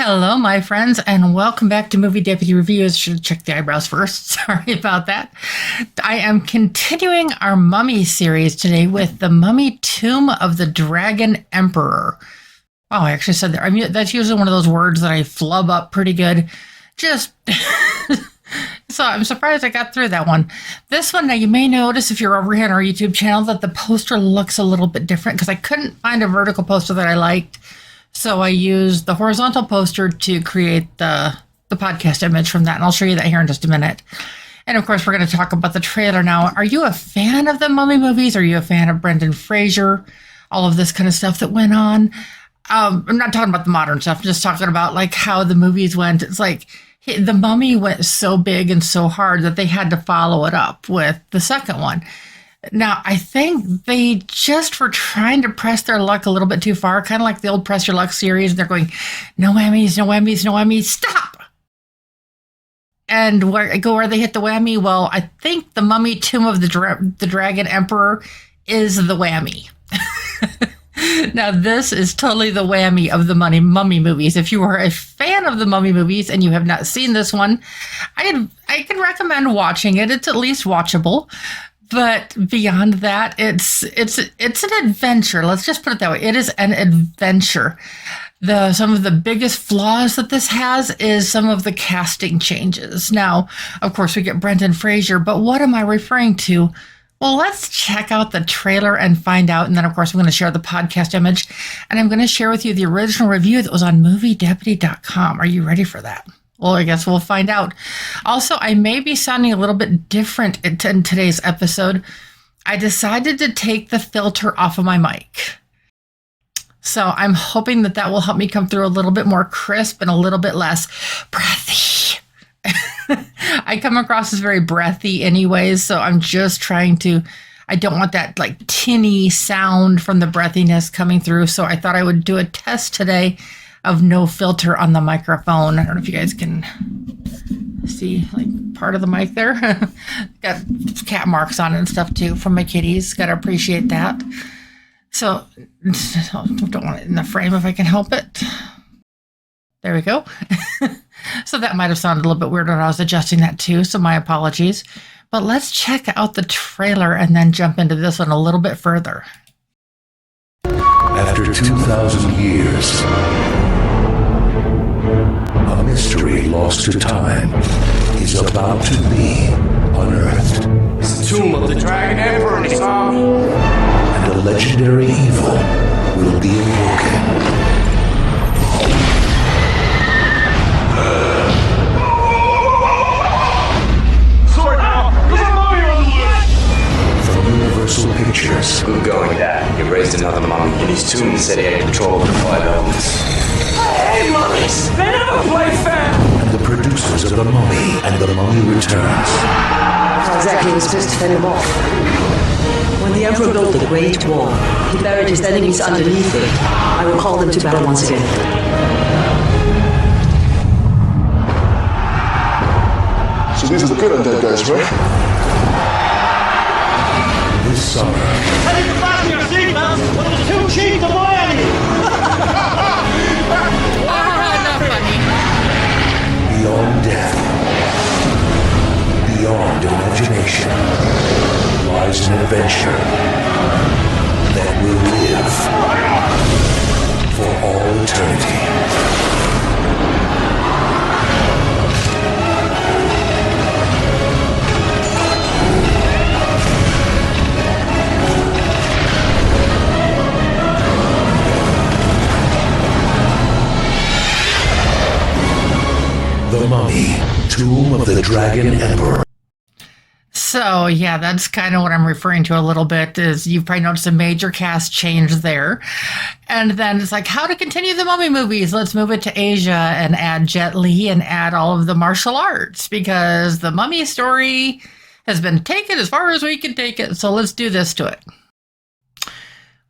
Hello, my friends, and welcome back to Movie Deputy Reviews. Should check the eyebrows first. Sorry about that. I am continuing our Mummy series today with The Mummy Tomb of the Dragon Emperor. Wow, I actually said that. I mean, that's usually one of those words that I flub up pretty good. Just so I'm surprised I got through that one. This one, now you may notice if you're over here on our YouTube channel that the poster looks a little bit different because I couldn't find a vertical poster that I liked. So I used the horizontal poster to create the podcast image from that, and I'll show you that here in just a minute. And of course, we're going to talk about the trailer now. Are you a fan of the Mummy movies? Are you a fan of Brendan Fraser? All of this kind of stuff that went on. I'm not talking about the modern stuff. I'm just talking about like how the movies went. It's like the Mummy went so big and so hard that they had to follow it up with the second one. Now, I think they just were trying to press their luck a little bit too far, kind of like the old Press Your Luck series. They're going, no whammies, no whammies, no whammies, stop! And where they hit the whammy? Well, I think The Mummy Tomb of the Dragon Emperor is the whammy. Now, this is totally the whammy of the Mummy movies. If you are a fan of the Mummy movies and you have not seen this one, I can recommend watching it. It's at least watchable. But beyond that, it's an adventure. Let's just put it that way. It is an adventure. Some of the biggest flaws that this has is some of the casting changes. Now, of course, we get Brendan Fraser, but what am I referring to? Well, let's check out the trailer and find out. And then, of course, I'm going to share the podcast image. And I'm going to share with you the original review that was on moviedeputy.com. Are you ready for that? Well, I guess we'll find out. Also, I may be sounding a little bit different in today's episode. I decided to take the filter off of my mic. So I'm hoping that will help me come through a little bit more crisp and a little bit less breathy. I come across as very breathy anyways, so I'm just trying to, I don't want that like tinny sound from the breathiness coming through. So I thought I would do a test today of no filter on the microphone. I don't know if you guys can see like part of the mic there. Got cat marks on it and stuff too from my kitties. Got to appreciate that. So don't want it in the frame if I can help it. There we go. So that might have sounded a little bit weird when I was adjusting that too. So my apologies. But let's check out the trailer and then jump into this one a little bit further. After 2,000 years, a mystery lost to time is about to be unearthed. It's the tomb of the Dragon Emperor, Tom. And a legendary evil will be awoken. Sword now! There's a mummy on the loose! From Universal Pictures. Good going, Dad. You raised another mummy. In his tomb, he said he had control of the five elements. I hate mummies! They never play fair! And the producers of The Mummy and The Mummy Returns. How exactly was supposed to fend him off? When the Emperor built the Great Wall, he buried his enemies underneath it. I will call them to battle once again. So these are the good undead guys, right? This summer, I need to fasten your seatbelts, but it's too cheap to buy any! Not funny. beyond death, beyond imagination, lies an adventure that will live for all eternity. The Mummy, Tomb of the Dragon Emperor. So, yeah, that's kind of what I'm referring to a little bit, is you've probably noticed a major cast change there. And then it's like, how to continue the Mummy movies? Let's move it to Asia and add Jet Li and add all of the martial arts, because the Mummy story has been taken as far as we can take it. So let's do this to it.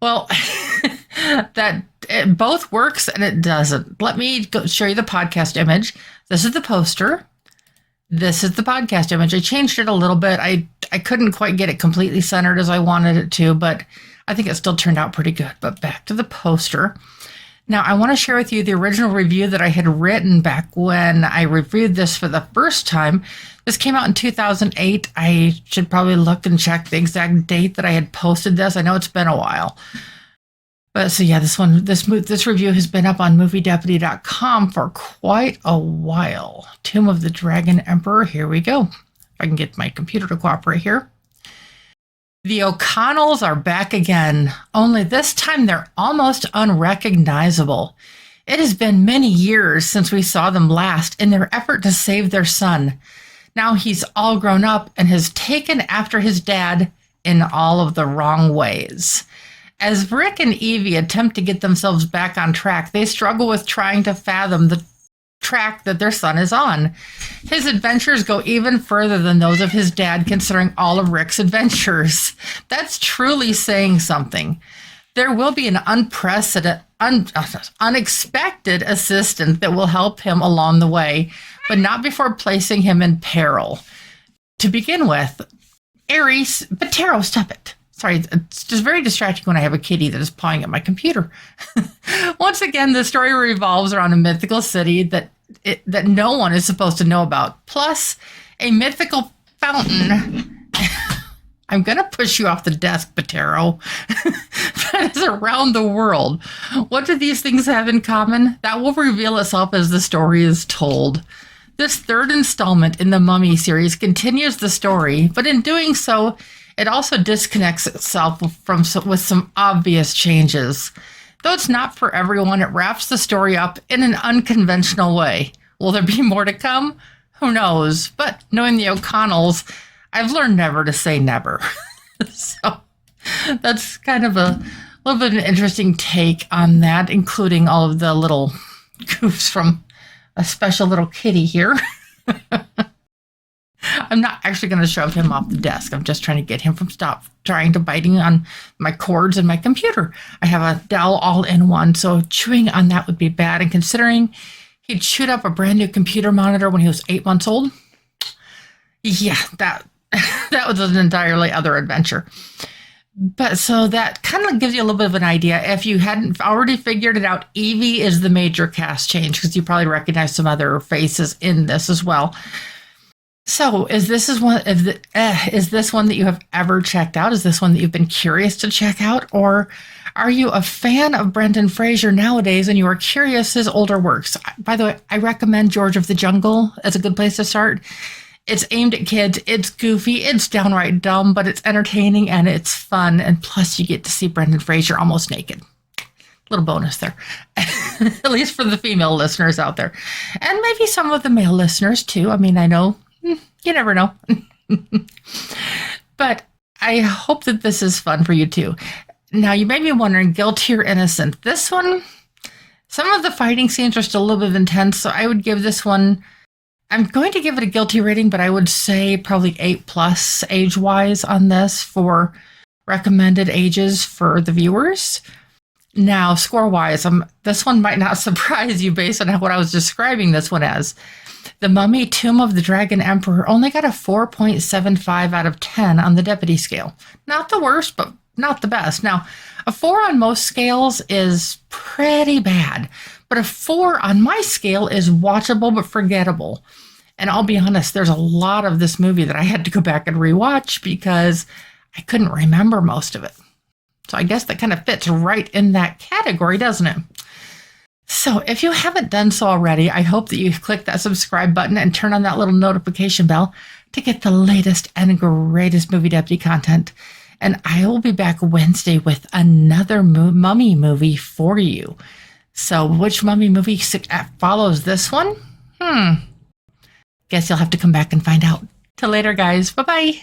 Well, that it both works and it doesn't. Let me show you the podcast image. This is the poster. This is the podcast image. I changed it a little bit. I couldn't quite get it completely centered as I wanted it to, but I think it still turned out pretty good. But back to the poster. Now, I want to share with you the original review that I had written back when I reviewed this for the first time. This came out in 2008. I should probably look and check the exact date that I had posted this. I know it's been a while. But so yeah, this review has been up on moviedeputy.com for quite a while. Tomb of the Dragon Emperor. Here we go. If I can get my computer to cooperate here. The O'Connells are back again, only this time they're almost unrecognizable. It has been many years since we saw them last in their effort to save their son. Now he's all grown up and has taken after his dad in all of the wrong ways. As Rick and Evie attempt to get themselves back on track, they struggle with trying to fathom the track that their son is on. His adventures go even further than those of his dad, considering all of Rick's adventures. That's truly saying something. There will be an unexpected assistant that will help him along the way, but not before placing him in peril. To begin with, Aries, but Taro, stop it. Sorry, it's just very distracting when I have a kitty that is pawing at my computer. Once again, the story revolves around a mythical city that no one is supposed to know about, plus a mythical fountain. I'm going to push you off the desk, Patero. That is around the world. What do these things have in common? That will reveal itself as the story is told. This third installment in the Mummy series continues the story, but in doing so, it also disconnects itself with some obvious changes. Though it's not for everyone, it wraps the story up in an unconventional way. Will there be more to come? Who knows? But knowing the O'Connells, I've learned never to say never. So that's kind of a little bit of an interesting take on that, including all of the little goofs from a special little kitty here. I'm not actually going to shove him off the desk. I'm just trying to get him from stop trying to biting on my cords and my computer. I have a Dell all-in-one, so chewing on that would be bad. And considering he'd chewed up a brand new computer monitor when he was 8 months old, yeah, that was an entirely other adventure. But so that kind of gives you a little bit of an idea. If you hadn't already figured it out, Evie is the major cast change because you probably recognize some other faces in this as well. So is this one that you have ever checked out? Is this one that you've been curious to check out? Or are you a fan of Brendan Fraser nowadays and you are curious his older works? By the way, I recommend George of the Jungle as a good place to start. It's aimed at kids. It's goofy. It's downright dumb, but it's entertaining and it's fun. And plus you get to see Brendan Fraser almost naked. Little bonus there, at least for the female listeners out there. And maybe some of the male listeners too. I mean, I know you never know. But I hope that this is fun for you too. Now, you may be wondering, guilty or innocent? This one, some of the fighting scenes are still a little bit intense, so I would give this one, I'm going to give it a guilty rating, but I would say probably 8+ age-wise on this for recommended ages for the viewers. Now, score-wise, this one might not surprise you based on what I was describing this one as. The Mummy Tomb of the Dragon Emperor only got a 4.75 out of 10 on the Deputy scale. Not the worst, but not the best. Now, a 4 on most scales is pretty bad, but a 4 on my scale is watchable but forgettable. And I'll be honest, there's a lot of this movie that I had to go back and rewatch because I couldn't remember most of it. So I guess that kind of fits right in that category, doesn't it? So if you haven't done so already, I hope that you click that subscribe button and turn on that little notification bell to get the latest and greatest Movie Deputy content. And I will be back Wednesday with another Mummy movie for you. So which Mummy movie follows this one? Guess you'll have to come back and find out. Till later, guys. Bye-bye.